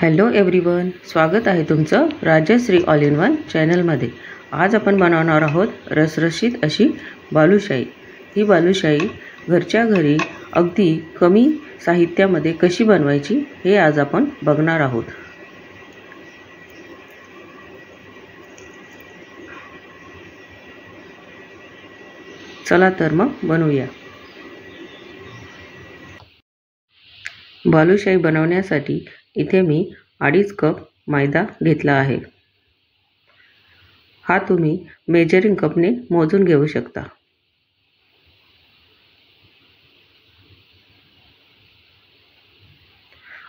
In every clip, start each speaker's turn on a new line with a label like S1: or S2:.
S1: Hello everyone, स्वागत आहे तुमचं राजश्री ऑल इन वन चॅनलमध्ये। आज आपण बनवणार आहोत रसरशीत अशी बालुशाही। ही बालुशाही घरच्या घरी अगदी कमी साहित्यामध्ये कशी बनवायची हे आज आपण बघणार आहोत। चला तर मग बनवूया। बालुशाही बनवण्यासाठी इथे मी 2.5 कप मैदा घेतला आहे। हा तुम्ही मेजरिंग कपने मोजून घेऊ शकता।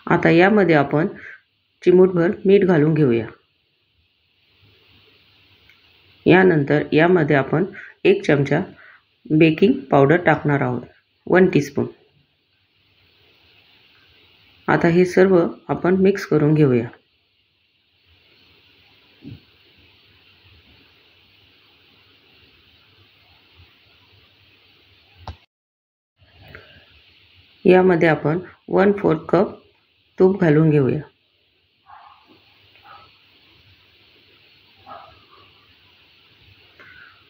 S1: आता यामध्ये आपण चिमूटभर मीठ घालून घेऊया। यानंतर यामध्ये आपण 1 चमचा बेकिंग पावडर टाकणार आहोत, 1 टीस्पून। आता हे सर्व आपण मिक्स करून घेऊया। यामध्ये आपण 1/4 कप तूप घालून घेऊया।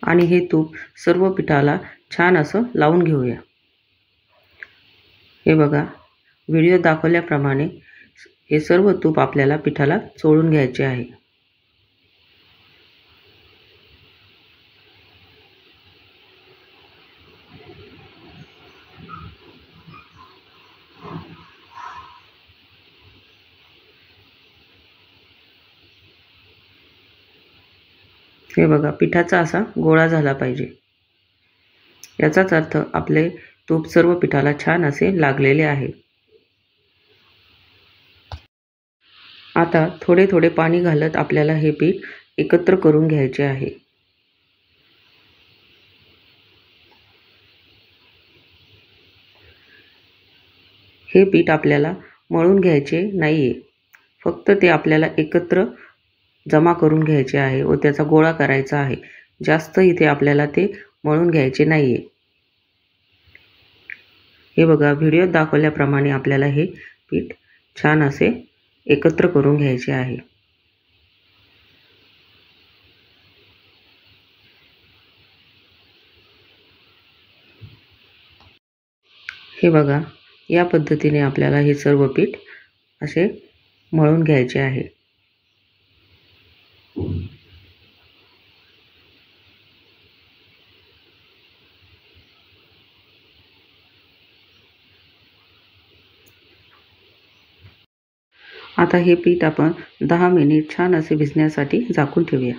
S1: आणि हे तूप सर्व पिठाला छान असं लावून घेऊया। हे बघा, व्हिडिओ दाखवल्याप्रमाणे हे सर्व तूप आपल्याला पिठाला चोळून घ्यायचे आहे। हे बघा, पिठाचा असा गोळा झाला पाहिजे। याचाच अर्थ आपले तूप सर्व पिठाला छान असे लागलेले आहे। आता थोडे थोडे पाणी घालत आपल्याला हे पीठ एकत्र करून घ्यायचे आहे। हे पीठ आपल्याला मळून घ्यायचे नाहीये, फक्त ते आपल्याला एकत्र जमा करून घ्यायचे आहे व त्याचा गोळा करायचा आहे। जास्त इथे आपल्याला ते मळून घ्यायचे नाहीये। हे बघा, व्हिडिओत दाखवल्याप्रमाणे आपल्याला हे पीठ छान असे एकत्र करून घ्यायचे आहे। हे बघा, या पद्धतीने आपल्याला हे सर्व पीठ असे मळून घ्यायचे आहे। आता हे पीठ आपण 10 मिनिट छान असे भिजण्यासाठी झाकून ठेवूया।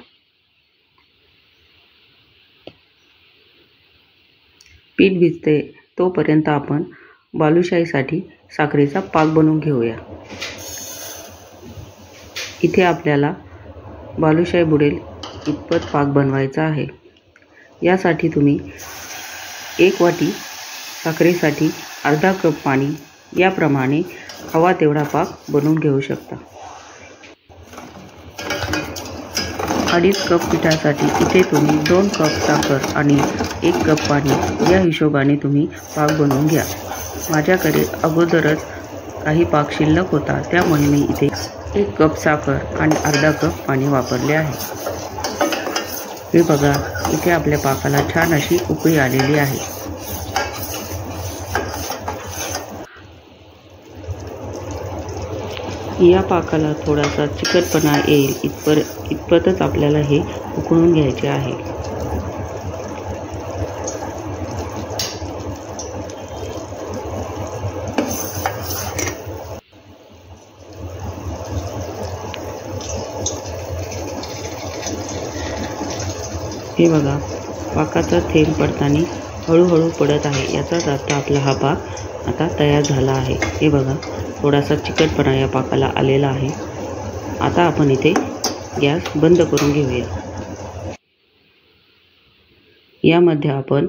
S1: पीठ भिजते तोपर्यंत आपण बालुशाहीसाठी साखरेचा पाक बनवून घेऊया। इथे आपल्याला बालुशाही बुडेल इतपत पाक बनवायचा आहे। यासाठी तुम्ही 1 वाटी साखरेसाठी अर्धा कप पाणी याप्रमाणे हवा तेवढा पाक बनवून घेऊ शकता। 2.5 कप पिठासाठी इथे तुम्ही 2 कप साखर आणि 1 कप पाणी या हिशोबाने तुम्ही पाक बनवून घ्या। माझ्याकडे अगोदरच काही पाक शिल्लक होता, त्यामुळे मी इथे 1 कप साखर आणि अर्धा कप पाणी वापरले आहे। हे बघा, इथे आपल्या पाकाला छान अशी उकळी आलेली आहे। या पाकाला थोडासा चिकटपणा येईल इतपतच आपल्याला हे उकळून घ्यायचे आहे। हे बघा, पाकाचा थेंब पडताना हळूहळू पडत आहे। याचाच अर्थ आपला हा पाक आता तयार झाला आहे। हे बघा, थोडासा चिकटपणा या पाकाला आलेला आहे। आता आपण इथे गॅस बंद करून घेऊया। यामध्ये आपण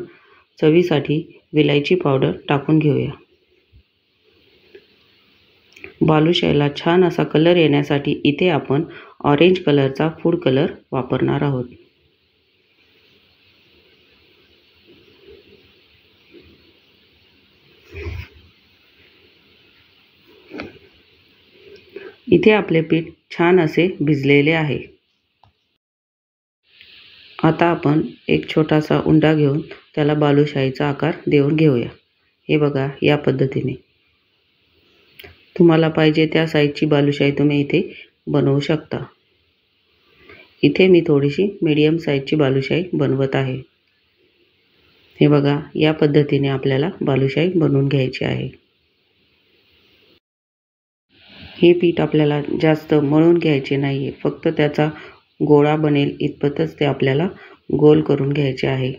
S1: चवीसाठी वेलची पावडर टाकून घेऊया। बालुशाहीला छान असा कलर येण्यासाठी इथे आपण ऑरेंज कलरचा फूड कलर वापरणार आहोत। इथे आपले पीठ छान असे भिजलेले आहे। आता आपण एक छोटासा उंडा घेऊन त्याला बालुशाहीचा आकार देऊन घेऊया। हे बघा, या पद्धतीने तुम्हाला पाहिजे त्या साईजची बालुशाही तुम्ही इथे बनवू शकता। इथे मी थोडीशी मीडियम साईजची बालुशाही बनवत आहे। हे बघा, या पद्धतीने आपल्याला बालुशाही बनवून घ्यायची आहे। हे पीठ आपल्याला जास्त मळून घ्यायचे नाहीये, फक्त त्याचा गोळा बनेल इतपतच ते आपल्याला गोल करून घ्यायचे आहे।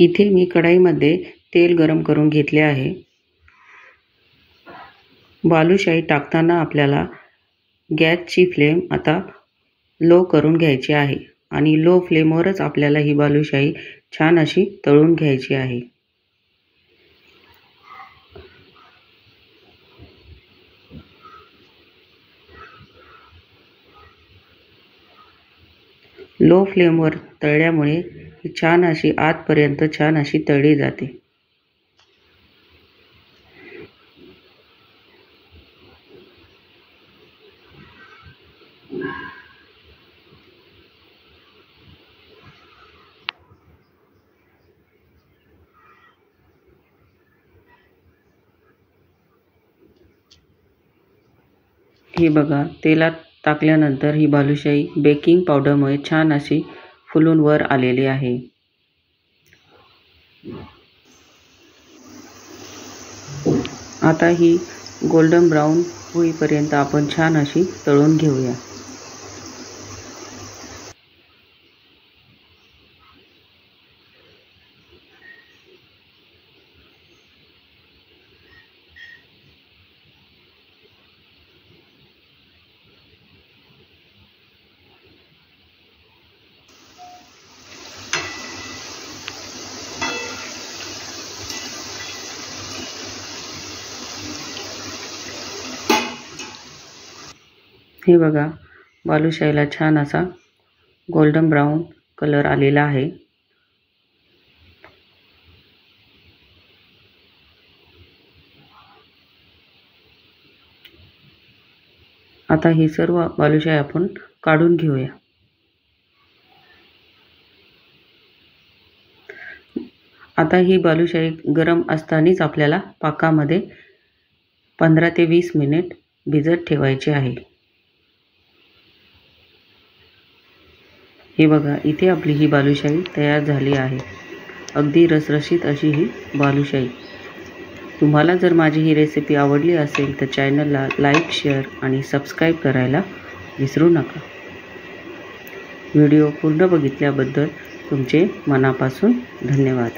S1: इथे मी कढईमध्ये तेल गरम करून घेतले आहे। बालुशाही टाकताना आपल्याला गॅसची फ्लेम आता लो करून घ्यायची आहे आणि लो फ्लेमवरच आपल्याला ही बालुशाही छान अशी तळून घ्यायची आहे। लो फ्लेमवर तळल्यामुळे छान अशी आतपर्यंत छान अशी तळली जाते। हे बघा, तेलात टाकल्यानंतर ही बालुशाही बेकिंग पावडरमुळे छान अशी फुलून वर आलेली आहे। आता ही गोल्डन ब्राउन होईपर्यंत आपण छान अशी तळून घेऊया। हे बघा, बालुशाहीला छान असा गोल्डन ब्राउन कलर आलेला आहे। आता ही सर्व बालुशाही आपण काढून घेऊया। आता ही बालुशाही गरम असतानाच आपल्याला पाकामध्ये 15 ते 20 मिनिट भिजत ठेवायची आहे। हे बघा, इथे आपली ही बालुशाही तयार झाली आहे। अगदी रसरशीत अशी ही बालुशाही। तुम्हाला जर माझी ही रेसिपी आवडली असेल तर चॅनलला लाईक, शेअर आणि सबस्क्राईब करायला विसरू नका। व्हिडिओ पूर्ण बघितल्याबद्दल तुमचे मनापासून धन्यवाद।